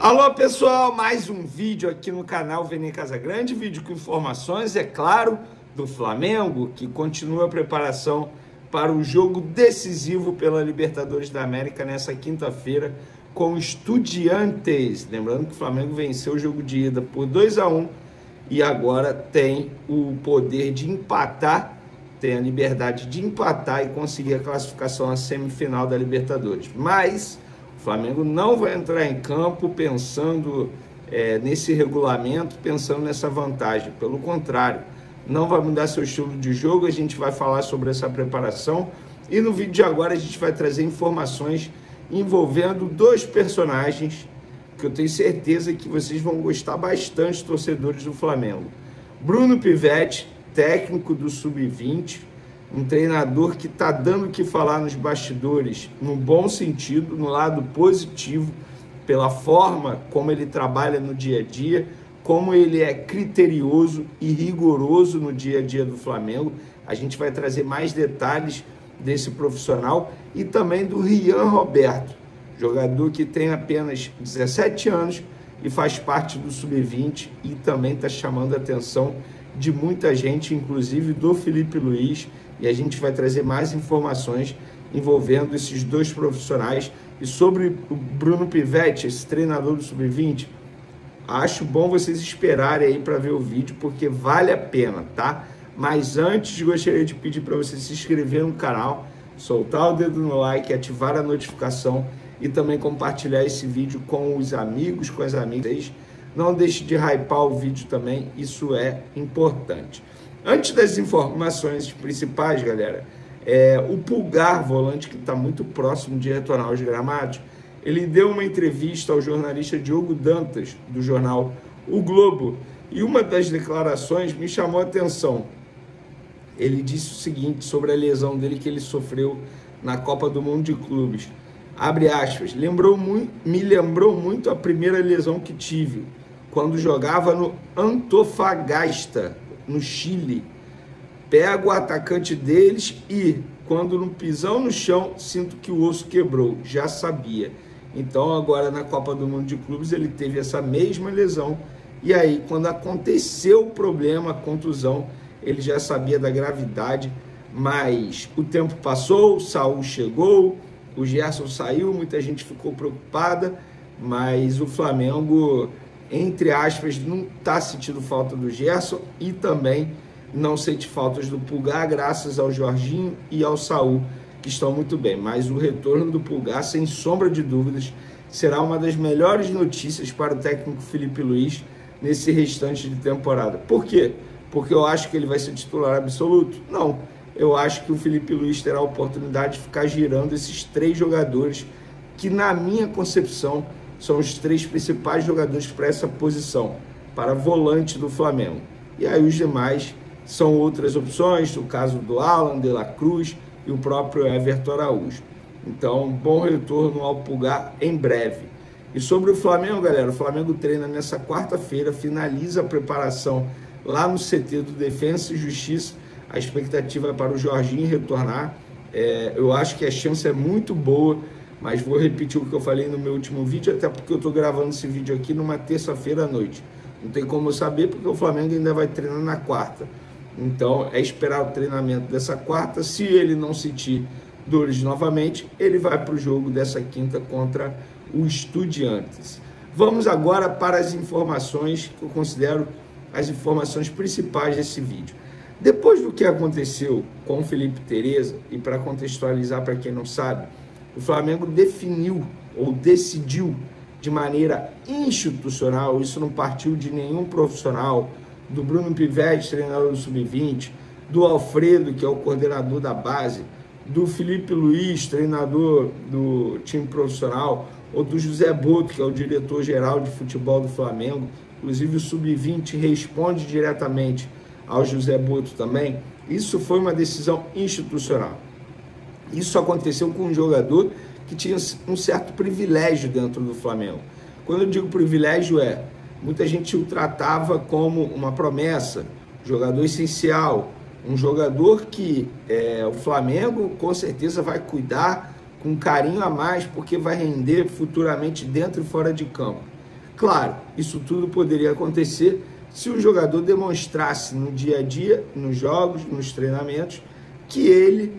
Alô pessoal, mais um vídeo aqui no canal Vene Casagrande, vídeo com informações, é claro, do Flamengo, que continua a preparação para o jogo decisivo pela Libertadores da América nessa quinta-feira com Estudiantes. Lembrando que o Flamengo venceu o jogo de ida por 2-1 e agora tem o poder de empatar, tem a liberdade de empatar e conseguir a classificação à semifinal da Libertadores. Mas o Flamengo não vai entrar em campo pensando nesse regulamento, pensando nessa vantagem. Pelo contrário, não vai mudar seu estilo de jogo. A gente vai falar sobre essa preparação e no vídeo de agora a gente vai trazer informações envolvendo dois personagens que eu tenho certeza que vocês vão gostar bastante, torcedores do Flamengo. Bruno Pivetti, técnico do Sub-20, um treinador que está dando o que falar nos bastidores, no bom sentido, no lado positivo, pela forma como ele trabalha no dia a dia, como ele é criterioso e rigoroso no dia a dia do Flamengo. A gente vai trazer mais detalhes desse profissional e também do Rian Roberto, jogador que tem apenas 17 anos e faz parte do Sub-20 e também está chamando a atenção de muita gente, inclusive do Felipe Luiz, e a gente vai trazer mais informações envolvendo esses dois profissionais. E sobre o Bruno Pivetti, esse treinador do Sub-20, acho bom vocês esperarem aí para ver o vídeo, porque vale a pena, tá? Mas antes, gostaria de pedir para você se inscrever no canal, soltar o dedo no like, ativar a notificação e também compartilhar esse vídeo com os amigos, com as amigas. Não deixe de hypar o vídeo também, isso é importante. Antes das informações principais, galera, o Pulgar, volante que está muito próximo de retornar aos gramados, ele deu uma entrevista ao jornalista Diogo Dantas, do jornal O Globo, e uma das declarações me chamou a atenção. Ele disse o seguinte sobre a lesão dele que ele sofreu na Copa do Mundo de Clubes. Abre aspas, me lembrou muito a primeira lesão que tive, quando jogava no Antofagasta, no Chile. Pego o atacante deles e, quando no pisão no chão, sinto que o osso quebrou. Já sabia. Então, agora na Copa do Mundo de Clubes, ele teve essa mesma lesão. E aí, quando aconteceu o problema, a contusão, ele já sabia da gravidade. Mas o tempo passou, o Saul chegou, o Gerson saiu, muita gente ficou preocupada, mas o Flamengo, entre aspas, não está sentindo falta do Gerson e também não sente faltas do Pulgar, graças ao Jorginho e ao Saul, que estão muito bem. Mas o retorno do Pulgar, sem sombra de dúvidas, será uma das melhores notícias para o técnico Felipe Luiz nesse restante de temporada. Por quê? Porque eu acho que ele vai ser titular absoluto? Não. Eu acho que o Felipe Luiz terá a oportunidade de ficar girando esses três jogadores que, na minha concepção, são os três principais jogadores para essa posição, para volante do Flamengo. E aí os demais são outras opções, o caso do Alan, De La Cruz e o próprio Everton Araújo. Então, bom retorno ao Pulgar em breve. E sobre o Flamengo, galera, o Flamengo treina nessa quarta-feira, finaliza a preparação lá no CT do Defensa e Justiça. A expectativa é para o Jorginho retornar. Eu acho que a chance é muito boa, mas vou repetir o que eu falei no meu último vídeo, até porque eu estou gravando esse vídeo aqui numa terça-feira à noite. Não tem como eu saber, porque o Flamengo ainda vai treinar na quarta. Então, é esperar o treinamento dessa quarta. Se ele não sentir dores novamente, ele vai para o jogo dessa quinta contra o Estudiantes. Vamos agora para as informações que eu considero as informações principais desse vídeo. Depois do que aconteceu com o Felipe Tereza, e para contextualizar para quem não sabe, o Flamengo definiu ou decidiu de maneira institucional, isso não partiu de nenhum profissional, do Bruno Pivetti, treinador do Sub-20, do Alfredo, que é o coordenador da base, do Felipe Luiz, treinador do time profissional, ou do José Boto, que é o diretor-geral de futebol do Flamengo. Inclusive o Sub-20 responde diretamente ao José Boto também. Isso foi uma decisão institucional. Isso aconteceu com um jogador que tinha um certo privilégio dentro do Flamengo. Quando eu digo privilégio, muita gente o tratava como uma promessa, jogador essencial, um jogador que o Flamengo com certeza vai cuidar com carinho a mais, porque vai render futuramente dentro e fora de campo. Claro, isso tudo poderia acontecer se o jogador demonstrasse no dia a dia, nos jogos, nos treinamentos, que ele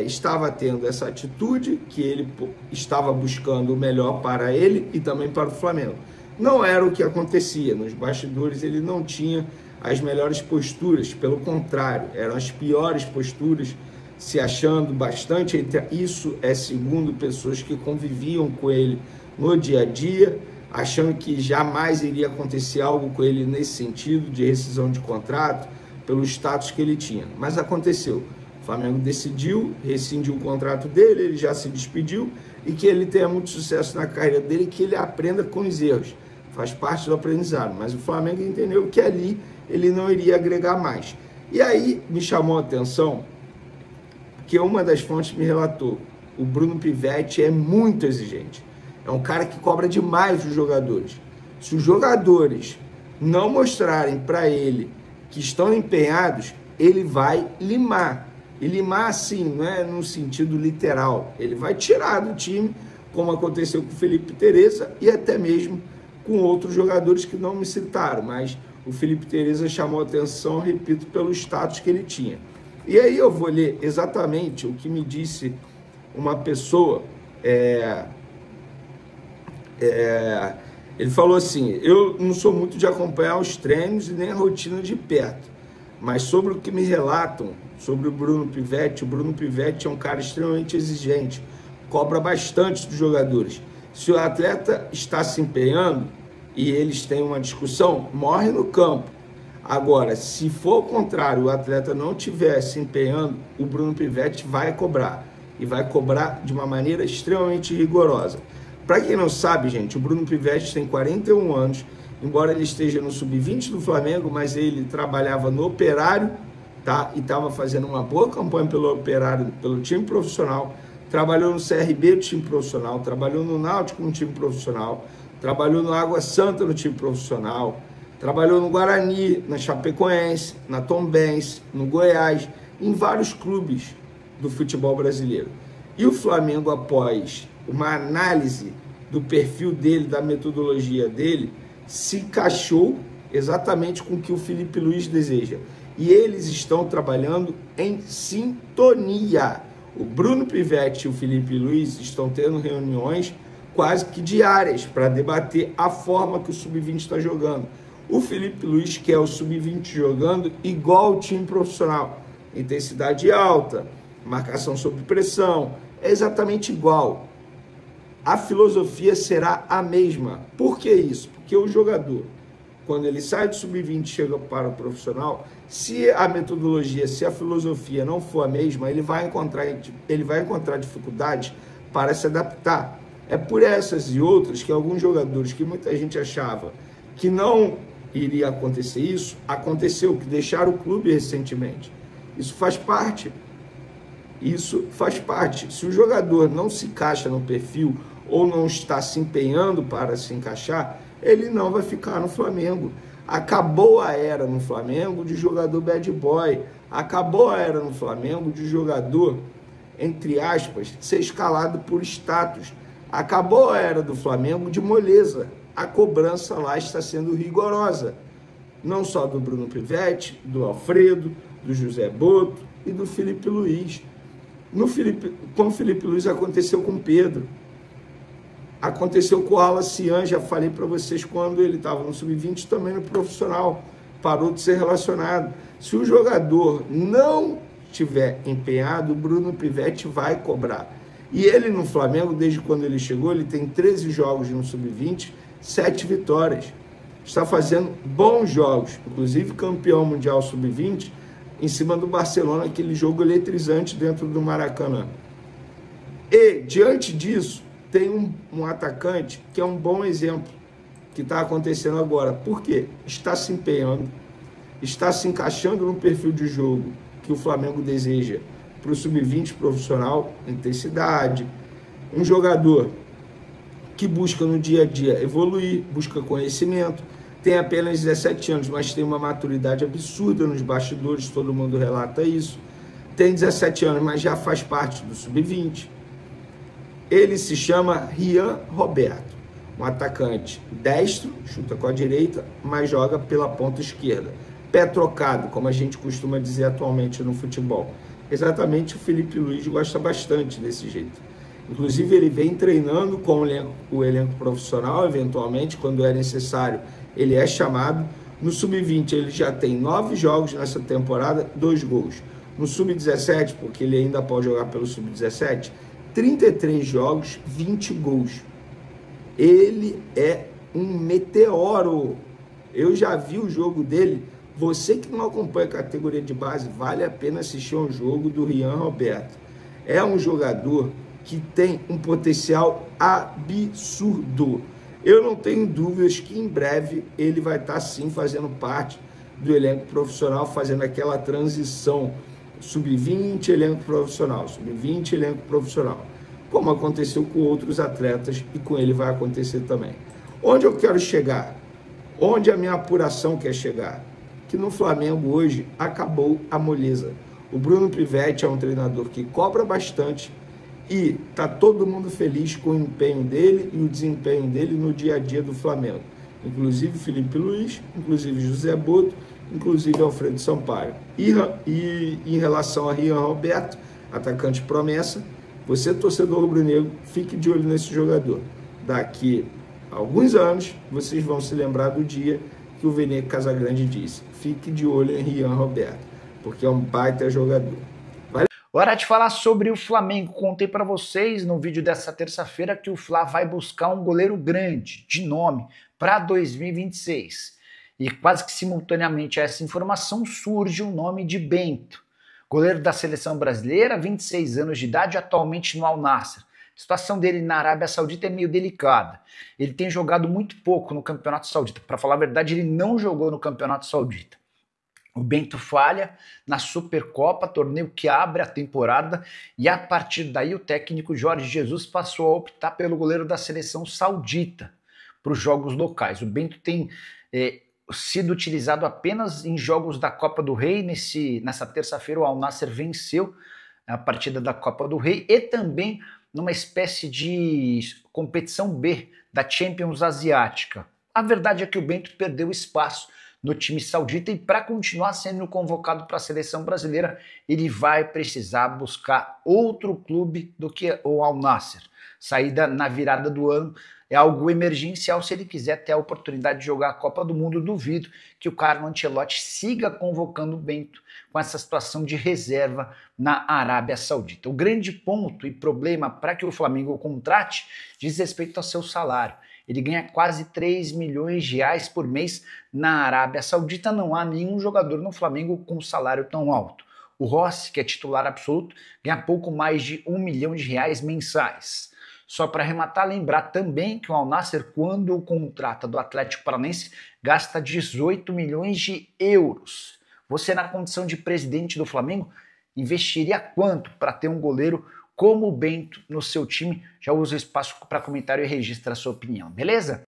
estava tendo essa atitude, que ele estava buscando o melhor para ele e também para o Flamengo. Não era o que acontecia, nos bastidores ele não tinha as melhores posturas, pelo contrário, eram as piores posturas, se achando bastante, isso é segundo pessoas que conviviam com ele no dia a dia, achando que jamais iria acontecer algo com ele nesse sentido, de rescisão de contrato, pelo status que ele tinha. Mas aconteceu. O Flamengo decidiu, rescindiu o contrato dele, ele já se despediu, e que ele tenha muito sucesso na carreira dele, que ele aprenda com os erros. Faz parte do aprendizado. Mas o Flamengo entendeu que ali ele não iria agregar mais. E aí me chamou a atenção que uma das fontes me relatou, o Bruno Pivetti é muito exigente. É um cara que cobra demais os jogadores. Se os jogadores não mostrarem para ele que estão empenhados, ele vai limar. E limar, assim, não é no sentido literal. Ele vai tirar do time, como aconteceu com o Felipe Tereza e até mesmo com outros jogadores que não me citaram. Mas o Felipe Tereza chamou a atenção, repito, pelo status que ele tinha. E aí eu vou ler exatamente o que me disse uma pessoa. Ele falou assim: eu não sou muito de acompanhar os treinos e nem a rotina de perto, mas sobre o que me relatam sobre o Bruno Pivetti é um cara extremamente exigente, cobra bastante dos jogadores. Se o atleta está se empenhando e eles têm uma discussão, morre no campo. Agora, se for o contrário, o atleta não estiver se empenhando, o Bruno Pivetti vai cobrar, e vai cobrar de uma maneira extremamente rigorosa. Para quem não sabe, gente, o Bruno Pivetti tem 41 anos, embora ele esteja no sub-20 do Flamengo, mas ele trabalhava no Operário, tá? E estava fazendo uma boa campanha pelo Operário, pelo time profissional, trabalhou no CRB do time profissional, trabalhou no Náutico no time profissional, trabalhou no Água Santa no time profissional, trabalhou no Guarani, na Chapecoense, na Tombense, no Goiás, em vários clubes do futebol brasileiro. E o Flamengo, após uma análise do perfil dele, da metodologia dele, se encaixou exatamente com o que o Felipe Luiz deseja. E eles estão trabalhando em sintonia. O Bruno Pivetti e o Felipe Luiz estão tendo reuniões quase que diárias para debater a forma que o Sub-20 está jogando. O Felipe Luiz quer o Sub-20 jogando igual o time profissional. Intensidade alta, marcação sob pressão, é exatamente igual. A filosofia será a mesma. Por que isso? Porque o jogador, quando ele sai do sub-20 e chega para o profissional, se a metodologia, se a filosofia não for a mesma, ele vai encontrar dificuldades para se adaptar. É por essas e outras que alguns jogadores que muita gente achava que não iria acontecer isso, aconteceu, que deixaram o clube recentemente. Isso faz parte. Isso faz parte. Se o jogador não se encaixa no perfil ou não está se empenhando para se encaixar, ele não vai ficar no Flamengo. Acabou a era no Flamengo de jogador bad boy. Acabou a era no Flamengo de jogador, entre aspas, ser escalado por status. Acabou a era do Flamengo de moleza. A cobrança lá está sendo rigorosa. Não só do Bruno Pivetti, do Alfredo, do José Boto e do Felipe Luiz. Com o Felipe Luiz aconteceu com o Pedro. Aconteceu com o Alacian, já falei para vocês, quando ele estava no sub-20, também no profissional. Parou de ser relacionado. Se o jogador não tiver empenhado, o Bruno Pivetti vai cobrar. E ele no Flamengo, desde quando ele chegou, ele tem 13 jogos no sub-20, 7 vitórias. Está fazendo bons jogos, inclusive campeão mundial sub-20, em cima do Barcelona, aquele jogo eletrizante dentro do Maracanã. E, diante disso, tem um atacante que é um bom exemplo que está acontecendo agora. Por quê? Está se empenhando, está se encaixando no perfil de jogo que o Flamengo deseja para o sub-20 profissional, intensidade. Um jogador que busca no dia a dia evoluir, busca conhecimento, tem apenas 17 anos, mas tem uma maturidade absurda nos bastidores, todo mundo relata isso. Tem 17 anos, mas já faz parte do sub-20. Ele se chama Rian Roberto. Um atacante destro, chuta com a direita, mas joga pela ponta esquerda. Pé trocado, como a gente costuma dizer atualmente no futebol. Exatamente, o Filipe Luís gosta bastante desse jeito. Inclusive, ele vem treinando com o elenco profissional, eventualmente, quando é necessário, ele é chamado. No Sub-20, ele já tem 9 jogos nessa temporada, 2 gols. No Sub-17, porque ele ainda pode jogar pelo Sub-17, 33 jogos, 20 gols. Ele é um meteoro. Eu já vi o jogo dele. Você que não acompanha a categoria de base, vale a pena assistir um jogo do Rian Roberto. É um jogador que tem um potencial absurdo. Eu não tenho dúvidas que em breve ele vai estar sim fazendo parte do elenco profissional, fazendo aquela transição sub-20, elenco profissional, sub-20, elenco profissional, como aconteceu com outros atletas e com ele vai acontecer também. Onde eu quero chegar? Onde a minha apuração quer chegar? Que no Flamengo hoje acabou a moleza. O Bruno Pivetti é um treinador que cobra bastante e tá todo mundo feliz com o empenho dele e o desempenho dele no dia a dia do Flamengo. Inclusive Filipe Luís, inclusive José Boto, inclusive Alfredo Sampaio. E em relação a Rian Roberto, atacante promessa, você, torcedor rubro-negro, fique de olho nesse jogador. Daqui a alguns anos, vocês vão se lembrar do dia que o Vene Casagrande disse: fique de olho em Rian Roberto, porque é um baita jogador. Hora de falar sobre o Flamengo. Contei para vocês no vídeo dessa terça-feira que o Fla vai buscar um goleiro grande, de nome, para 2026. E quase que simultaneamente a essa informação surge o nome de Bento, goleiro da seleção brasileira, 26 anos de idade, atualmente no Al Nassr. A situação dele na Arábia Saudita é meio delicada. Ele tem jogado muito pouco no Campeonato Saudita. Para falar a verdade, ele não jogou no Campeonato Saudita. O Bento falha na Supercopa, torneio que abre a temporada, e a partir daí o técnico Jorge Jesus passou a optar pelo goleiro da seleção saudita para os jogos locais. O Bento tem sido utilizado apenas em jogos da Copa do Rei. Nessa terça-feira o Al Nassr venceu a partida da Copa do Rei e também numa espécie de competição B da Champions Asiática. A verdade é que o Bento perdeu espaço no time saudita e para continuar sendo convocado para a seleção brasileira, ele vai precisar buscar outro clube do que o Al Nassr. Saída na virada do ano é algo emergencial se ele quiser ter a oportunidade de jogar a Copa do Mundo. Duvido que o Carlo Ancelotti siga convocando o Bento com essa situação de reserva na Arábia Saudita. O grande ponto e problema para que o Flamengo o contrate diz respeito ao seu salário. Ele ganha quase 3 milhões de reais por mês na Arábia Saudita. Não há nenhum jogador no Flamengo com salário tão alto. O Rossi, que é titular absoluto, ganha pouco mais de 1 milhão de reais mensais. Só para arrematar, lembrar também que o Al Nassr, quando o contrata do Atlético Paranaense, gasta 18 milhões de euros. Você, na condição de presidente do Flamengo, investiria quanto para ter um goleiro como o Bento no seu time? Já usa o espaço para comentário e registra a sua opinião, beleza?